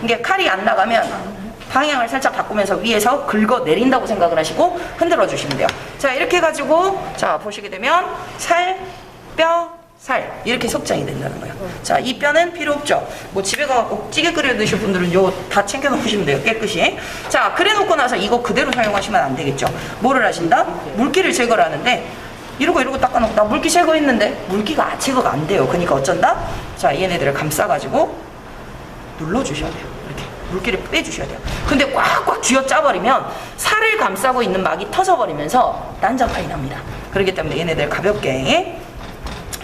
이게 칼이 안 나가면 방향을 살짝 바꾸면서 위에서 긁어 내린다고 생각을 하시고 흔들어 주시면 돼요. 자, 이렇게 해가지고 자 보시게 되면 살, 뼈, 살 이렇게 석장이 된다는 거예요. 자, 이 뼈는 필요 없죠. 뭐 집에 가고 찌개 끓여 드실 분들은 요 다 챙겨 놓으시면 돼요. 깨끗이. 자, 그래 놓고 나서 이거 그대로 사용하시면 안 되겠죠. 뭐를 하신다? 물기를 제거를 하는데 이러고 닦아놓고 나 물기 제거했는데 물기가 제거가 안 돼요. 그러니까 어쩐다? 자, 얘네들을 감싸가지고 눌러주셔야 돼요. 이렇게 물기를 빼주셔야 돼요. 근데 꽉꽉 쥐어짜버리면 살을 감싸고 있는 막이 터져버리면서 난장판이 납니다. 그렇기 때문에 얘네들 가볍게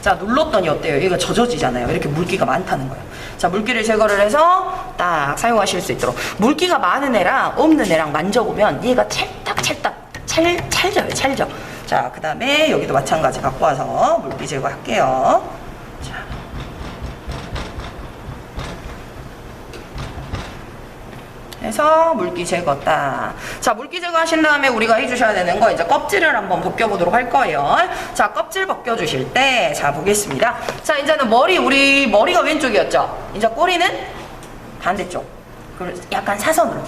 자 눌렀더니 어때요? 얘가 젖어지잖아요. 이렇게 물기가 많다는 거예요. 자, 물기를 제거를 해서 딱 사용하실 수 있도록. 물기가 많은 애랑 없는 애랑 만져보면 얘가 찰져요. 찰져. 자, 그 다음에 여기도 마찬가지 갖고 와서 물기 제거할게요. 자, 해서 물기 제거 딱. 자, 물기 제거 하신 다음에 우리가 해주셔야 되는 거 이제 껍질을 한번 벗겨보도록 할 거예요. 자, 껍질 벗겨주실 때 자 보겠습니다. 자, 이제는 우리 머리가 왼쪽이었죠. 이제 꼬리는 반대쪽. 약간 사선으로.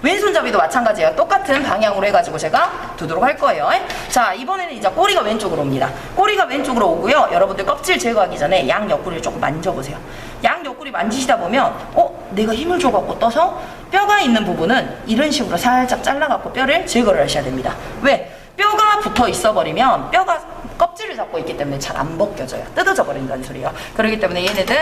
왼손잡이도 마찬가지예요. 똑같은 방향으로 해가지고 제가 두도록 할 거예요. 자, 이번에는 이제 꼬리가 왼쪽으로 옵니다. 꼬리가 왼쪽으로 오고요. 여러분들 껍질 제거하기 전에 양 옆구리를 조금 만져보세요. 양 옆구리 만지시다 보면 내가 힘을 줘갖고 떠서 뼈가 있는 부분은 이런 식으로 살짝 잘라갖고 뼈를 제거를 하셔야 됩니다. 왜? 뼈가 붙어 있어 버리면 뼈가 껍질을 잡고 있기 때문에 잘 안 벗겨져요. 뜯어져 버린다는 소리예요. 그렇기 때문에 얘네들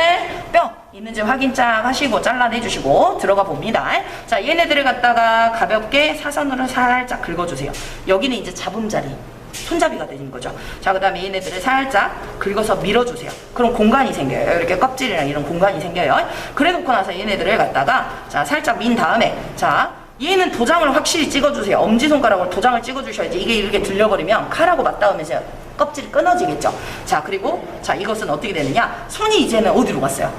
뼈 있는지 확인 쫙 하시고 잘라내주시고 들어가 봅니다. 자, 얘네들을 갖다가 가볍게 사선으로 살짝 긁어주세요. 여기는 이제 잡음자리, 손잡이가 되는 거죠. 자, 그 다음에 얘네들을 살짝 긁어서 밀어주세요. 그럼 공간이 생겨요. 이렇게 껍질이랑 이런 공간이 생겨요. 그래 놓고 나서 얘네들을 갖다가 자 살짝 민 다음에 자 얘는 도장을 확실히 찍어주세요. 엄지손가락으로 도장을 찍어주셔야지. 이게 이렇게 들려버리면 칼하고 맞닿으면서 껍질이 끊어지겠죠. 자, 그리고 자 이것은 어떻게 되느냐. 손이 이제는 어디로 갔어요?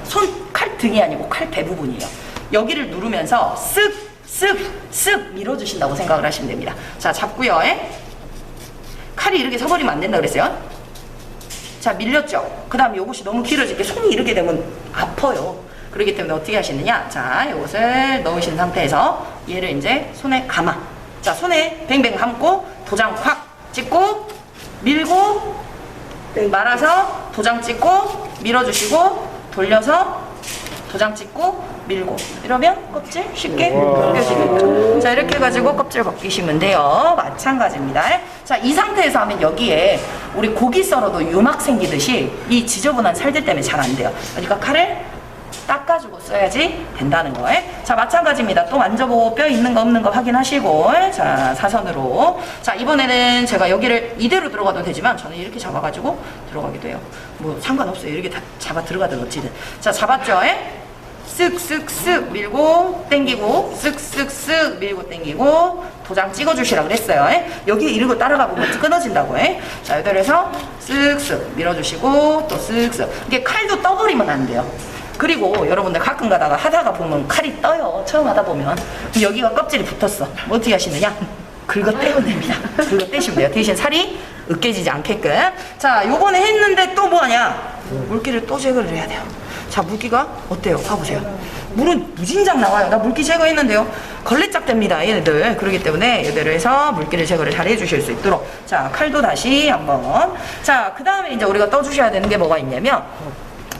칼 등이 아니고 칼 배 부분이에요. 여기를 누르면서 쓱 밀어주신다고 생각을 하시면 됩니다. 자, 잡고요. 칼이 이렇게 서버리면 안 된다 그랬어요. 자, 밀렸죠. 그 다음에 이것이 너무 길어지게 손이 이렇게 되면 아파요. 그렇기 때문에 어떻게 하시느냐. 자, 이것을 넣으신 상태에서 얘를 이제 손에 감아. 자, 손에 뱅뱅 감고 도장 확 찍고 밀고 말아서 도장 찍고 밀어주시고 돌려서 도장 찍고 밀고 이러면 껍질 쉽게 벗겨지는 거죠. 자, 이렇게 해가지고 껍질 벗기시면 돼요. 마찬가지입니다. 자, 이 상태에서 하면 여기에 우리 고기 썰어도 유막 생기듯이 이 지저분한 살들 때문에 잘 안 돼요. 그러니까 칼을 닦아주고 써야지 된다는 거예요. 자, 마찬가지입니다. 또 만져보고 뼈 있는 거 없는 거 확인하시고 자, 사선으로. 자, 이번에는 제가 여기를 이대로 들어가도 되지만 저는 이렇게 잡아가지고 들어가기도 해요. 뭐 상관없어요. 이렇게 다 잡아 들어가든 어찌든. 자, 잡았죠? 쓱쓱쓱 밀고 땡기고 쓱쓱쓱 밀고 땡기고 도장 찍어주시라 그랬어요. 여기에 이러고 따라가 보면 끊어진다고. 자, 여기서 쓱쓱 밀어주시고 또 쓱쓱. 이게 칼도 떠버리면 안 돼요. 그리고 여러분들 가끔 가다가 하다가 보면 칼이 떠요. 처음 하다 보면 여기가 껍질이 붙었어. 뭐 어떻게 하시느냐? 긁어 떼면 됩니다. 긁어 떼시면 돼요. 대신 살이 으깨지지 않게끔. 자, 요번에 했는데 또 뭐하냐? 물기를 또 제거를 해야 돼요. 자, 물기가 어때요? 봐보세요. 물은 무진장 나와요. 나 물기 제거했는데요. 걸레짝 됩니다, 얘네들. 그렇기 때문에 얘들을 해서 물기를 제거를 잘 해주실 수 있도록. 자, 칼도 다시 한번. 자, 그 다음에 이제 우리가 떠주셔야 되는 게 뭐가 있냐면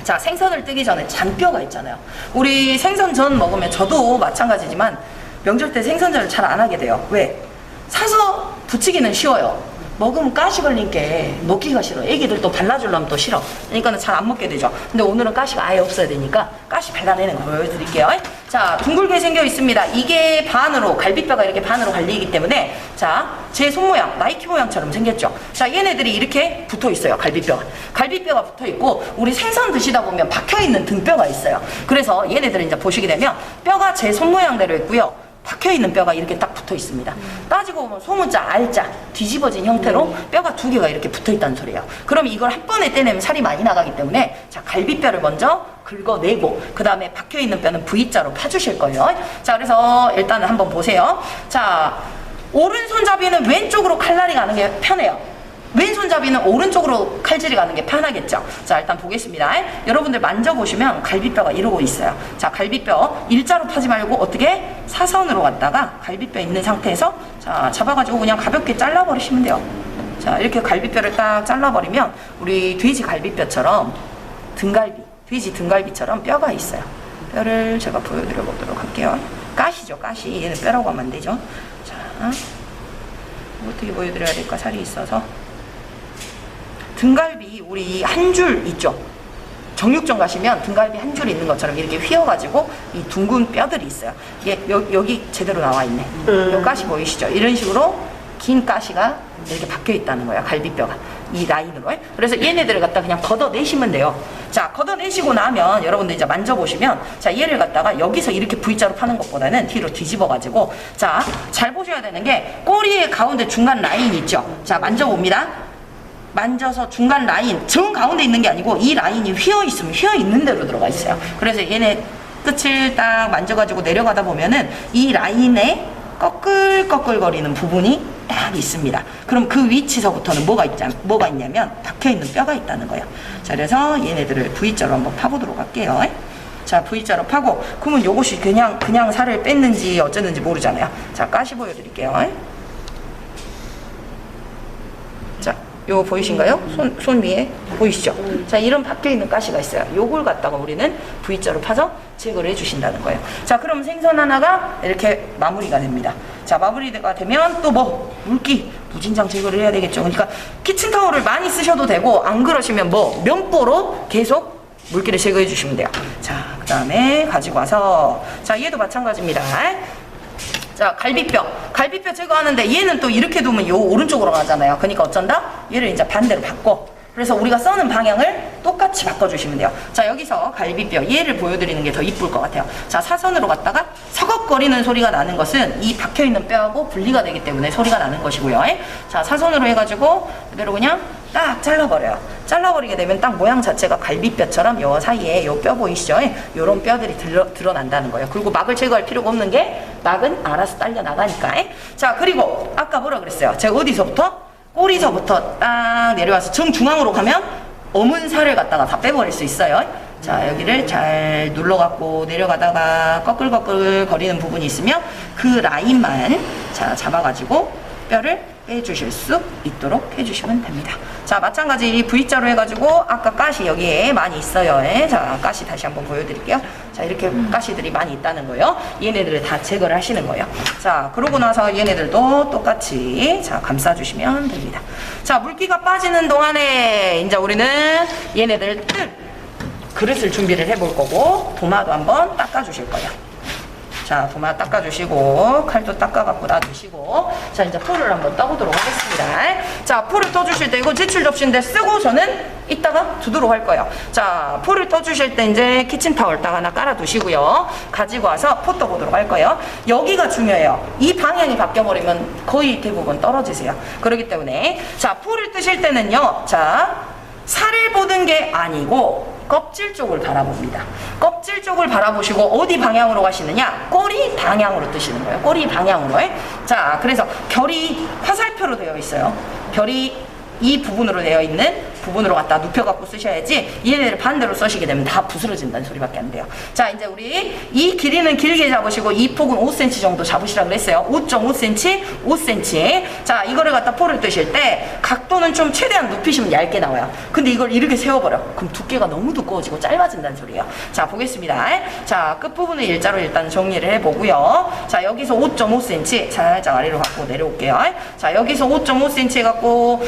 자, 생선을 뜨기 전에 잔뼈가 있잖아요. 우리 생선전 먹으면 저도 마찬가지지만 명절 때 생선전을 잘 안 하게 돼요. 왜? 사서 부치기는 쉬워요. 먹으면 가시 걸린 게 먹기가 싫어. 애기들 또 발라주려면 또 싫어. 그러니까 잘 안 먹게 되죠. 근데 오늘은 가시가 아예 없어야 되니까 가시 발라내는 거 보여드릴게요. 자, 둥글게 생겨 있습니다. 이게 반으로, 갈비뼈가 이렇게 반으로 갈리기 때문에 자, 제 손 모양, 나이키 모양처럼 생겼죠. 자, 얘네들이 이렇게 붙어 있어요. 갈비뼈가. 갈비뼈가 붙어 있고 우리 생선 드시다 보면 박혀 있는 등뼈가 있어요. 그래서 얘네들은 이제 보시게 되면 뼈가 제 손 모양대로 있고요. 박혀있는 뼈가 이렇게 딱 붙어 있습니다. 따지고 보면 소문자, 알자 뒤집어진 형태로 뼈가 두 개가 이렇게 붙어 있다는 소리예요. 그럼 이걸 한 번에 떼내면 살이 많이 나가기 때문에 자, 갈비뼈를 먼저 긁어내고 그 다음에 박혀있는 뼈는 V자로 파주실 거예요. 자, 그래서 일단은 한번 보세요. 자, 오른손잡이는 왼쪽으로 칼날이 가는 게 편해요. 왼손잡이는 오른쪽으로 칼질이 가는 게 편하겠죠. 자, 일단 보겠습니다. 여러분들 만져보시면 갈비뼈가 이러고 있어요. 자, 갈비뼈 일자로 파지 말고 어떻게 사선으로 갔다가 갈비뼈 있는 상태에서 자, 잡아가지고 그냥 가볍게 잘라버리시면 돼요. 자, 이렇게 갈비뼈를 딱 잘라버리면 우리 돼지 갈비뼈처럼 등갈비, 돼지 등갈비처럼 뼈가 있어요. 뼈를 제가 보여드려 보도록 할게요. 가시죠, 가시. 얘는 뼈라고 하면 안 되죠. 자, 어떻게 보여드려야 될까? 살이 있어서. 등갈비 우리 한 줄 있죠? 정육점 가시면 등갈비 한 줄 있는 것처럼 이렇게 휘어가지고 이 둥근 뼈들이 있어요. 이게 여기 제대로 나와 있네. 요 가시 보이시죠? 이런 식으로 긴 가시가 이렇게 박혀 있다는 거야, 갈비뼈가. 이 라인으로. 그래서 얘네들을 갖다 그냥 걷어내시면 돼요. 자, 걷어내시고 나면 여러분들 이제 만져보시면 자, 얘를 갖다가 여기서 이렇게 V자로 파는 것보다는 뒤로 뒤집어가지고 자, 잘 보셔야 되는 게 꼬리의 가운데 중간 라인 있죠? 자, 만져봅니다. 만져서 중간 라인, 정 가운데 있는 게 아니고 이 라인이 휘어 있으면 휘어 있는 대로 들어가 있어요. 그래서 얘네 끝을 딱 만져가지고 내려가다 보면은 이 라인에 꺼끌꺼끌거리는 부분이 딱 있습니다. 그럼 그 위치서부터는 뭐가 있냐면 박혀있는 뼈가 있다는 거예요. 자, 그래서 얘네들을 V자로 한번 파보도록 할게요. 자, V자로 파고, 그러면 요것이 그냥 살을 뺐는지 어쨌는지 모르잖아요. 자, 가시 보여드릴게요. 자, 요거 보이신가요? 손 위에 보이시죠? 자, 이런 박혀있는 가시가 있어요. 요걸 갖다가 우리는 V자로 파서 제거를 해주신다는 거예요. 자, 그럼 생선 하나가 이렇게 마무리가 됩니다. 자, 마무리가 되면 또 뭐 물기, 무진장 제거를 해야 되겠죠. 그러니까 키친타올을 많이 쓰셔도 되고 안 그러시면 뭐 면보로 계속 물기를 제거해 주시면 돼요. 자, 그 다음에 가지고 와서 자, 얘도 마찬가지입니다. 자, 갈비뼈 제거하는데 얘는 또 이렇게 두면 요 오른쪽으로 가잖아요. 그러니까 어쩐다? 얘를 이제 반대로 바꿔. 그래서 우리가 써는 방향을 똑같이 바꿔주시면 돼요. 자, 여기서 갈비뼈 얘를 보여드리는 게 더 이쁠 것 같아요. 자, 사선으로 갔다가 서걱거리는 소리가 나는 것은 이 박혀있는 뼈하고 분리가 되기 때문에 소리가 나는 것이고요. 자, 사선으로 해가지고 그대로 그냥 딱 잘라버려요. 잘라버리게 되면 딱 모양 자체가 갈비뼈처럼 요 사이에 요 뼈 보이시죠? 요런 뼈들이 드러난다는 거예요. 그리고 막을 제거할 필요가 없는 게 막은 알아서 딸려 나가니까. 자, 그리고 아까 뭐라 그랬어요? 제가 어디서부터? 꼬리서부터 딱 내려와서 정중앙으로 가면 어문 살을 갖다가 다 빼버릴 수 있어요. 자, 여기를 잘 눌러갖고 내려가다가 꺼끌꺼끌 거리는 부분이 있으면 그 라인만 자, 잡아가지고 뼈를 빼주실 수 있도록 해주시면 됩니다. 자, 마찬가지 V자로 해가지고 아까 가시 여기에 많이 있어요. 자, 가시 다시 한번 보여드릴게요. 자, 이렇게 가시들이 많이 있다는 거예요. 얘네들을 다 제거를 하시는 거예요. 자, 그러고 나서 얘네들도 똑같이 자, 감싸주시면 됩니다. 자, 물기가 빠지는 동안에 이제 우리는 얘네들 그릇을 준비를 해볼 거고 도마도 한번 닦아주실 거예요. 자, 도마 닦아주시고 칼도 닦아갖고 놔두시고 자, 이제 풀을 한번 떠보도록 하겠습니다. 자, 풀을 떠주실 때 이거 제출 접시인데 쓰고 저는 이따가 두도록 할 거예요. 자, 풀을 떠주실 때 이제 키친타올 딱 하나 깔아두시고요. 가지고 와서 포 떠보도록 할 거예요. 여기가 중요해요. 이 방향이 바뀌어버리면 거의 대부분 떨어지세요. 그렇기 때문에 자, 풀을 뜨실 때는요. 자, 살을 보는 게 아니고 껍질 쪽을 바라봅니다. 껍질 쪽을 바라보시고 어디 방향으로 가시느냐? 꼬리 방향으로 뜨시는 거예요. 꼬리 방향으로. 자, 그래서 결이 화살표로 되어 있어요. 결이 이 부분으로 되어 있는 부분으로 갖다 눕혀갖고 쓰셔야지 얘네를 반대로 쓰시게 되면 다 부스러진다는 소리밖에 안 돼요. 자, 이제 우리 이 길이는 길게 잡으시고 이 폭은 5cm 정도 잡으시라 그랬어요. 5.5cm, 5cm. 자, 이거를 갖다 포를 뜨실 때 각도는 좀 최대한 눕히시면 얇게 나와요. 근데 이걸 이렇게 세워버려. 그럼 두께가 너무 두꺼워지고 짧아진다는 소리예요. 자, 보겠습니다. 자, 끝부분을 일자로 일단 정리를 해보고요. 자, 여기서 5.5cm 살짝 아래로 갖고 내려올게요. 자, 여기서 5.5cm 갖고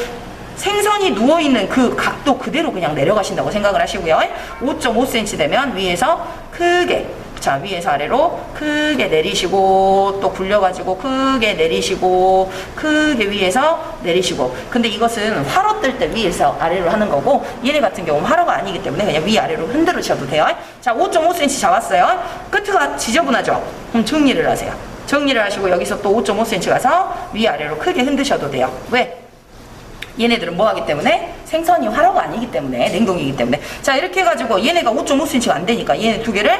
생선이 누워있는 그 각도 그대로 그냥 내려가신다고 생각을 하시고요. 5.5cm 되면 위에서 크게 자, 위에서 아래로 크게 내리시고 또 굴려가지고 크게 내리시고 크게 위에서 내리시고 근데 이것은 화로 뜰 때 위에서 아래로 하는 거고 얘네 같은 경우는 화로가 아니기 때문에 그냥 위아래로 흔들으셔도 돼요. 자, 5.5cm 잡았어요. 끝가 지저분하죠? 그럼 정리를 하세요. 정리를 하시고 여기서 또 5.5cm 가서 위아래로 크게 흔드셔도 돼요. 왜? 얘네들은 뭐 하기 때문에 생선이 화로가 아니기 때문에 냉동이기 때문에 자, 이렇게 해가지고 얘네가 5.5cm가 안 되니까 얘네 두 개를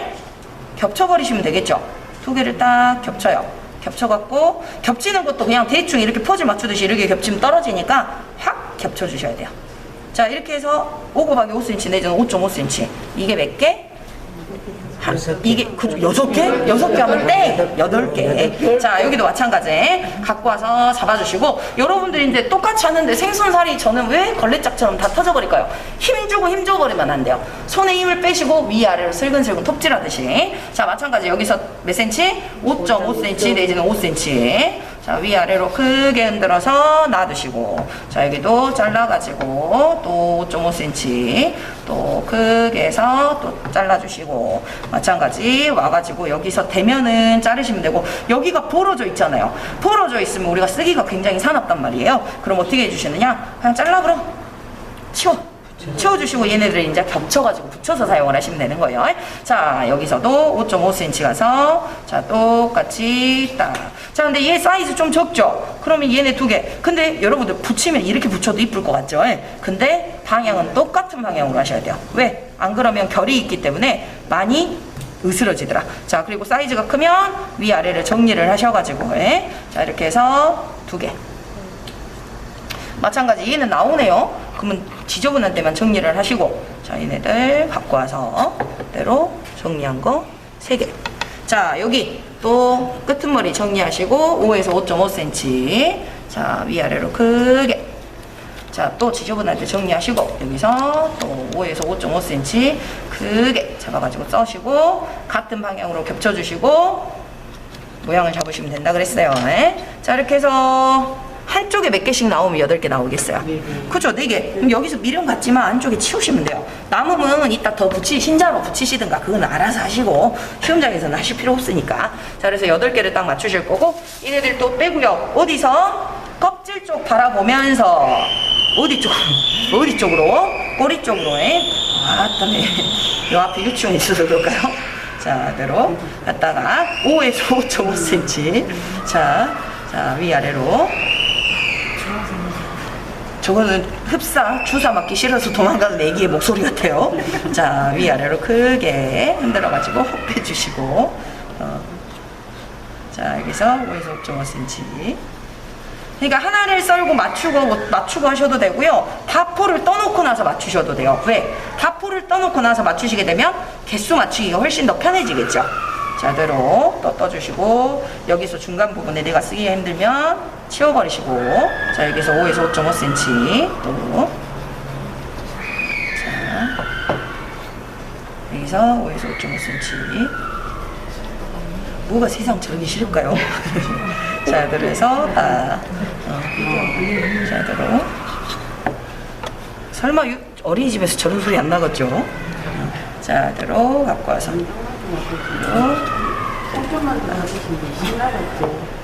겹쳐버리시면 되겠죠. 두 개를 딱 겹쳐요. 겹쳐갖고 겹치는 것도 그냥 대충 이렇게 퍼즐 맞추듯이 이렇게 겹치면 떨어지니까 확 겹쳐주셔야 돼요. 자, 이렇게 해서 5 곱하기 5cm 내지는 5.5cm. 이게 몇 개? 이게 그 6개? 6개 하면 땡! 8개. 자, 여기도 마찬가지. 갖고 와서 잡아주시고, 여러분들이 이제 똑같이 하는데 생선살이 저는 왜 걸레짝처럼 다 터져버릴까요? 힘 주고 버리면 안 돼요. 손에 힘을 빼시고 위아래로 슬근슬근 톱질하듯이. 자, 마찬가지. 여기서 몇 cm? 5.5cm 내지는 5cm. 자, 위아래로 크게 흔들어서 놔두시고, 자, 여기도 잘라가지고 또 5.5cm 또 크게 해서 또 잘라주시고, 마찬가지 와가지고 여기서 대면은 자르시면 되고, 여기가 벌어져 있잖아요. 벌어져 있으면 우리가 쓰기가 굉장히 사납단 말이에요. 그럼 어떻게 해주시느냐? 그냥 잘라버려. 치워주시고 얘네들을 이제 겹쳐가지고 붙여서 사용을 하시면 되는 거예요. 자, 여기서도 5.5cm 가서, 자, 똑같이 딱. 자, 근데 얘 사이즈 좀 적죠? 그러면 얘네 2개. 근데 여러분들 붙이면 이렇게 붙여도 이쁠 것 같죠? 근데 방향은 똑같은 방향으로 하셔야 돼요. 왜? 안 그러면 결이 있기 때문에 많이 으스러지더라. 자, 그리고 사이즈가 크면 위아래를 정리를 하셔가지고, 자, 이렇게 해서 2개. 마찬가지 얘는 나오네요. 그러면 지저분한 데만 정리를 하시고, 자, 얘네들 갖고 와서 그대로 정리한 거 3개. 자, 여기 또 끄트머리 정리하시고 5에서 5.5cm. 자, 위아래로 크게. 자, 또 지저분한 데 정리하시고 여기서 또 5에서 5.5cm 크게 잡아가지고 써시고, 같은 방향으로 겹쳐주시고 모양을 잡으시면 된다 그랬어요. 자, 이렇게 해서 한쪽에 몇 개씩 나오면 8개 나오겠어요. 그죠? 4개. 그럼 여기서 미련 같지만 안쪽에 치우시면 돼요. 남으면 이따 더 흰자로 붙이시든가 그건 알아서 하시고, 시험장에서는 하실 필요 없으니까. 자, 그래서 8개를 딱 맞추실 거고, 얘네들 또 빼고요. 어디서? 껍질 쪽 바라보면서 어디 쪽으로? 꼬리 쪽으로. 아따네. 요 앞에 유치원이 있어서 그럴까요? 자, 그대로 갖다가 5에서 5.5cm. 자, 위아래로. 저거는 흡사, 주사 맞기 싫어서 도망가는 애기의 목소리 같아요. 자, 위아래로 크게 흔들어가지고 헛 빼주시고, 자, 여기서 5에서 5.5cm. 그러니까 하나를 썰고 맞추고 하셔도 되고요. 다포를 떠놓고 나서 맞추셔도 돼요. 왜? 다포를 떠놓고 나서 맞추시게 되면 개수 맞추기가 훨씬 더 편해지겠죠. 자, 그대로 떠주시고, 여기서 중간 부분에 내가 쓰기가 힘들면 치워버리시고, 자, 여기서 5에서 5.5cm 또, 자, 여기서 5에서 5.5cm. 뭐가 세상 저러기 싫을까요? 자, 그대로 해서 딱, 자, 그대로. 설마 어린이집에서 저런 소리 안 나겠죠? 자, 그대로 갖고 와서.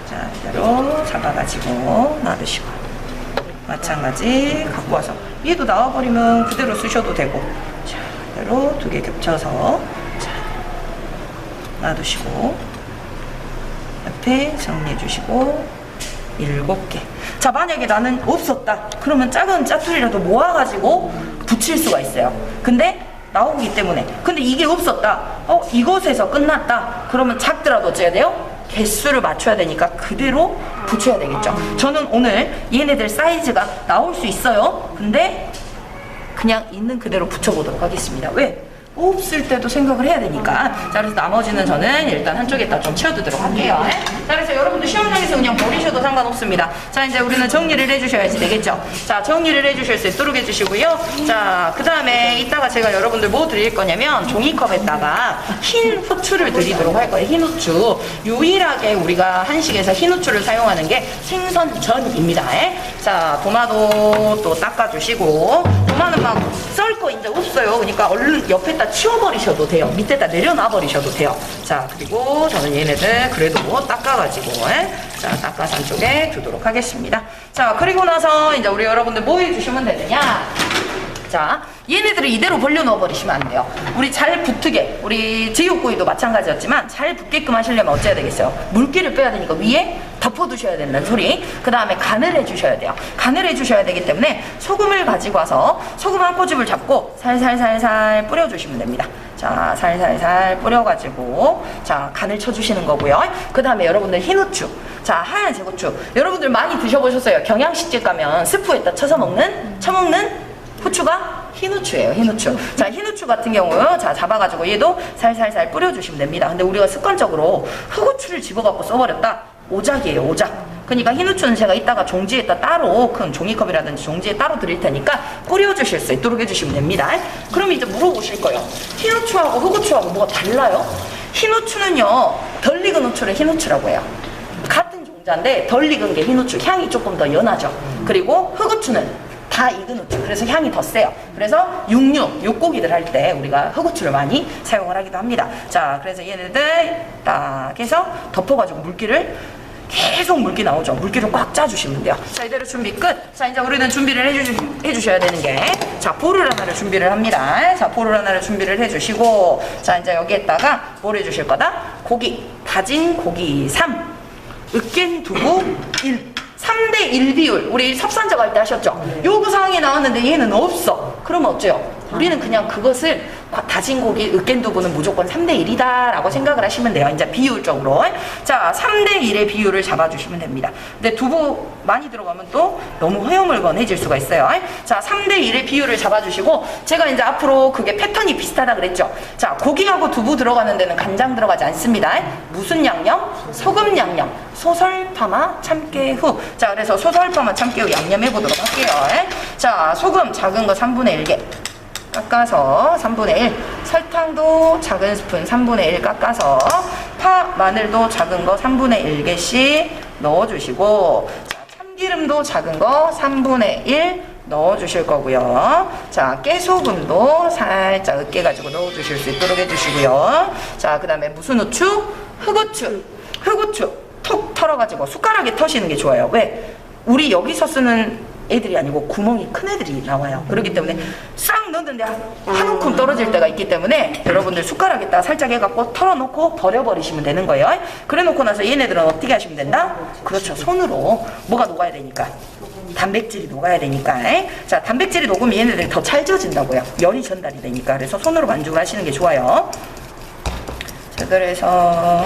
자, 이대로 잡아가지고 놔두시고, 마찬가지 갖고 와서 얘도 나와버리면 그대로 쓰셔도 되고, 자, 이대로 2개 겹쳐서, 자, 놔두시고, 옆에 정리해 주시고 7개. 자, 만약에 나는 없었다 그러면 작은 짜투리라도 모아가지고 붙일 수가 있어요. 근데 나오기 때문에. 근데 이게 없었다, 이것에서 끝났다 그러면 작더라도 어째야 돼요? 개수를 맞춰야 되니까 그대로 붙여야 되겠죠. 저는 오늘 얘네들 사이즈가 나올 수 있어요. 근데 그냥 있는 그대로 붙여보도록 하겠습니다. 왜? 없을 때도 생각을 해야 되니까. 자, 그래서 나머지는 저는 일단 한쪽에다 좀 치워두도록 할게요. 자, 그래서 여러분들 시험장에서 그냥 버리셔도 상관없습니다. 자, 이제 우리는 정리를 해주셔야지 되겠죠. 자, 정리를 해주실 수 있도록 해주시고요. 자, 그 다음에 이따가 제가 여러분들 뭐 드릴 거냐면 종이컵에다가 흰 후추를 드리도록 할 거예요. 흰 후추. 유일하게 우리가 한식에서 흰 후추를 사용하는 게 생선전입니다. 자, 도마도 또 닦아주시고, 도마는 막 썰 거 이제 없어요. 그러니까 얼른 옆에다 치워버리셔도 돼요. 밑에다 내려놔버리셔도 돼요. 자, 그리고 저는 얘네들 그래도 닦아가지고, 자, 닦아서 안쪽에 두도록 하겠습니다. 자, 그리고 나서 이제 우리 여러분들 뭐 해주시면 되느냐. 자, 얘네들을 이대로 벌려 넣어버리시면 안 돼요. 우리 잘 붙게, 우리 제육구이도 마찬가지였지만 잘 붙게끔 하시려면 어째야 되겠어요? 물기를 빼야 되니까 위에 덮어두셔야 된다는 소리. 그 다음에 간을 해주셔야 돼요. 간을 해주셔야 되기 때문에 소금을 가지고 와서 소금 한 꼬집을 잡고 살살살살 뿌려주시면 됩니다. 자, 살살살 뿌려가지고, 자, 간을 쳐주시는 거고요. 그 다음에 여러분들 흰 후추. 자, 하얀 제고추. 여러분들 많이 드셔보셨어요. 경양식집 가면 스프에다 쳐먹는 후추가 흰 후추예요. 흰 후추. 자, 흰 후추 같은 경우 자 잡아가지고 얘도 살살살 뿌려주시면 됩니다. 근데 우리가 습관적으로 흑후추를 집어갖고 써버렸다. 오작이에요. 오작. 그러니까 흰 후추는 제가 이따가 종지에다 따로 큰 종이컵이라든지 종지에 따로 드릴 테니까 뿌려주실 수 있도록 해주시면 됩니다. 그럼 이제 물어보실 거예요. 흰 후추하고 흑후추하고 뭐가 달라요? 흰 후추는요, 덜 익은 후추를 흰 후추라고 해요. 같은 종자인데 덜 익은 게 흰 후추, 향이 조금 더 연하죠. 그리고 흑후추는 다 익은 후추, 그래서 향이 더 세요. 그래서 육고기들 할 때 우리가 흑후추를 많이 사용을 하기도 합니다. 자, 그래서 얘네들 딱 해서 덮어가지고 물기를 계속 물기 나오죠. 물기를 꽉 짜주시면 돼요. 자, 이대로 준비 끝. 자, 이제 우리는 준비를 해주셔야 되는 게, 자, 볼을 하나를 준비를 합니다. 자, 볼을 하나를 준비를 해주시고, 자, 이제 여기에다가 뭘 해주실 거다? 고기, 다진 고기 3, 으깬 두부 1. 3대1 비율. 우리 섭산적 할 때 하셨죠? 요구사항이 나왔는데 얘는 없어. 그러면 어째요? 우리는 그냥 그것을 다진 고기, 으깬 두부는 무조건 3대1이다 라고 생각을 하시면 돼요. 이제 비율적으로. 자, 3대1의 비율을 잡아주시면 됩니다. 근데 두부 많이 들어가면 또 너무 허여물건해질 수가 있어요. 자, 3대1의 비율을 잡아주시고, 제가 이제 앞으로 그게 패턴이 비슷하다 그랬죠? 자, 고기하고 두부 들어가는 데는 간장 들어가지 않습니다. 무슨 양념? 소금 양념. 소설파마 참깨후. 자, 그래서 소설파마 참깨후 양념 해보도록 할게요. 자, 소금 작은 거 3분의 1개. 깎아서 3분의 1, 설탕도 작은 스푼 3분의 1 깎아서, 파, 마늘도 작은 거 3분의 1개씩 넣어주시고, 자, 참기름도 작은 거 3분의 1 넣어주실 거고요. 자, 깨소금도 살짝 으깨가지고 넣어주실 수 있도록 해주시고요. 자, 그 다음에 무슨 후추? 흑후추. 흑후추 톡 털어가지고 숟가락에 터시는 게 좋아요. 왜? 우리 여기서 쓰는 애들이 아니고 구멍이 큰 애들이 나와요. 그렇기 때문에 싹 넣었는데 한 움큼 떨어질 때가 있기 때문에 여러분들 숟가락에다가 살짝 해갖고 털어놓고 버려버리시면 되는 거예요. 그래 놓고 나서 얘네들은 어떻게 하시면 된다? 그렇죠. 손으로. 뭐가 녹아야 되니까? 단백질이 녹아야 되니까. 자, 단백질이 녹으면 얘네들이 더 찰져진다고요. 열이 전달이 되니까. 그래서 손으로 반죽을 하시는 게 좋아요. 자, 그래서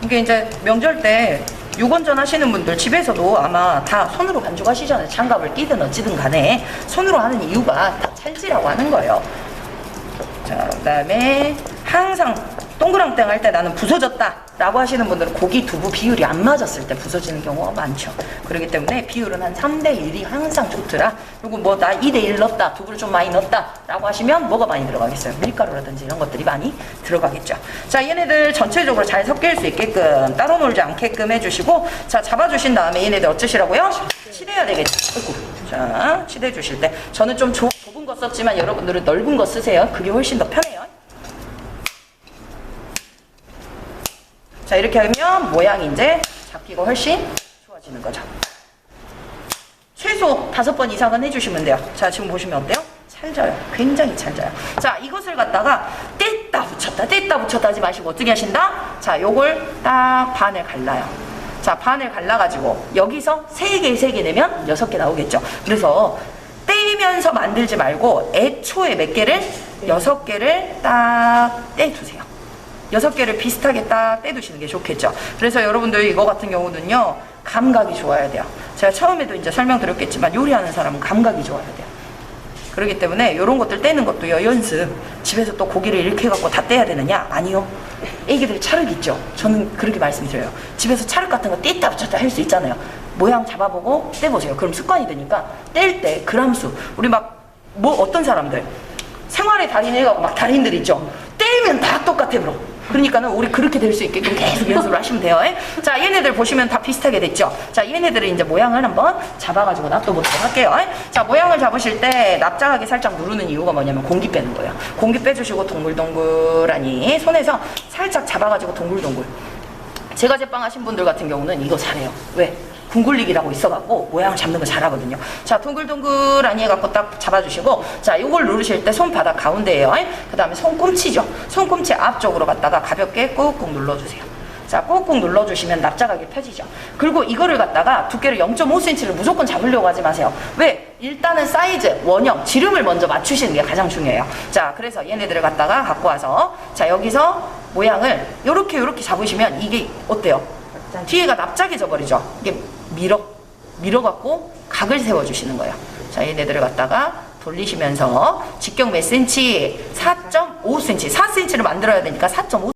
이게 이제 명절 때 유건전 하시는 분들 집에서도 아마 다 손으로 반죽하시잖아요. 장갑을 끼든 어찌든 간에 손으로 하는 이유가 다 찰지라고 하는 거예요. 자, 그 다음에 항상 동그랑땡 할 때 나는 부서졌다 라고 하시는 분들은 고기 두부 비율이 안 맞았을 때 부서지는 경우가 많죠. 그렇기 때문에 비율은 한 3대1이 항상 좋더라. 그리고 뭐 나 2대1 넣었다, 두부를 좀 많이 넣었다 라고 하시면 뭐가 많이 들어가겠어요? 밀가루라든지 이런 것들이 많이 들어가겠죠. 자, 얘네들 전체적으로 잘 섞일 수 있게끔 따로 놀지 않게끔 해주시고, 자, 잡아주신 다음에 얘네들 어쩌시라고요? 치대야 되겠죠. 아이고. 자, 치대 주실 때 저는 좀 좁은 거 썼지만 여러분들은 넓은 거 쓰세요. 그게 훨씬 더 편해요. 자, 이렇게 하면 모양이 이제 잡히고 훨씬 좋아지는 거죠. 최소 5번 이상은 해주시면 돼요. 자, 지금 보시면 어때요? 찰져요. 굉장히 찰져요. 자, 이것을 갖다가 뗐다 붙였다 하지 마시고 어떻게 하신다? 자, 요걸 딱 반을 갈라요. 자, 반을 갈라가지고 여기서 3개 내면 6개 나오겠죠. 그래서 떼면서 만들지 말고 애초에 몇 개를? 6개를 딱 떼두세요. 6개를 비슷하게 딱 떼두시는 게 좋겠죠. 그래서 여러분들 이거 같은 경우는요, 감각이 좋아야 돼요. 제가 처음에도 이제 설명드렸겠지만 요리하는 사람은 감각이 좋아야 돼요. 그렇기 때문에 이런 것들 떼는 것도요, 연습. 집에서 또 고기를 이렇게 해갖고 다 떼야 되느냐? 아니요. 애기들 찰흙 있죠? 저는 그렇게 말씀드려요. 집에서 찰흙 같은 거 뗐다 붙였다 할 수 있잖아요. 모양 잡아보고 떼보세요. 그럼 습관이 되니까 뗄 때 그람수. 우리 어떤 사람들 생활의 달인 해갖고 막 달인들 있죠? 떼면 다 똑같아 bro. 그러니까는 우리 그렇게 될 수 있게끔 계속 연습을 하시면 돼요. 자, 얘네들 보시면 다 비슷하게 됐죠? 자, 얘네들은 이제 모양을 한번 잡아가지고 놔둬보도록 할게요. 자, 모양을 잡으실 때 납작하게 살짝 누르는 이유가 뭐냐면 공기 빼는 거예요. 공기 빼주시고 동글동글하니 손에서 살짝 잡아가지고 동글동글. 제가 제빵 하신 분들 같은 경우는 이거 잘해요. 왜? 궁굴리기라고 있어갖고 모양을 잡는 거 잘하거든요. 자, 동글동글하니 해갖고 딱 잡아주시고, 자, 요걸 누르실 때 손바닥 가운데에요. 그 다음에 손꿈치죠. 손꿈치 앞쪽으로 갖다가 가볍게 꾹꾹 눌러주세요. 자, 꾹꾹 눌러주시면 납작하게 펴지죠. 그리고 이거를 갖다가 두께를 0.5cm를 무조건 잡으려고 하지 마세요. 왜? 일단은 사이즈, 원형, 지름을 먼저 맞추시는 게 가장 중요해요. 자, 그래서 얘네들을 갖다가 갖고 와서, 자, 여기서 모양을 요렇게 잡으시면 이게 어때요? 자, 뒤에가 납작해져 버리죠. 이게 밀어갖고 각을 세워주시는 거예요. 자, 얘네들을 갖다가 돌리시면서 직경 몇 cm? 4.5cm. 4cm를 만들어야 되니까 4.5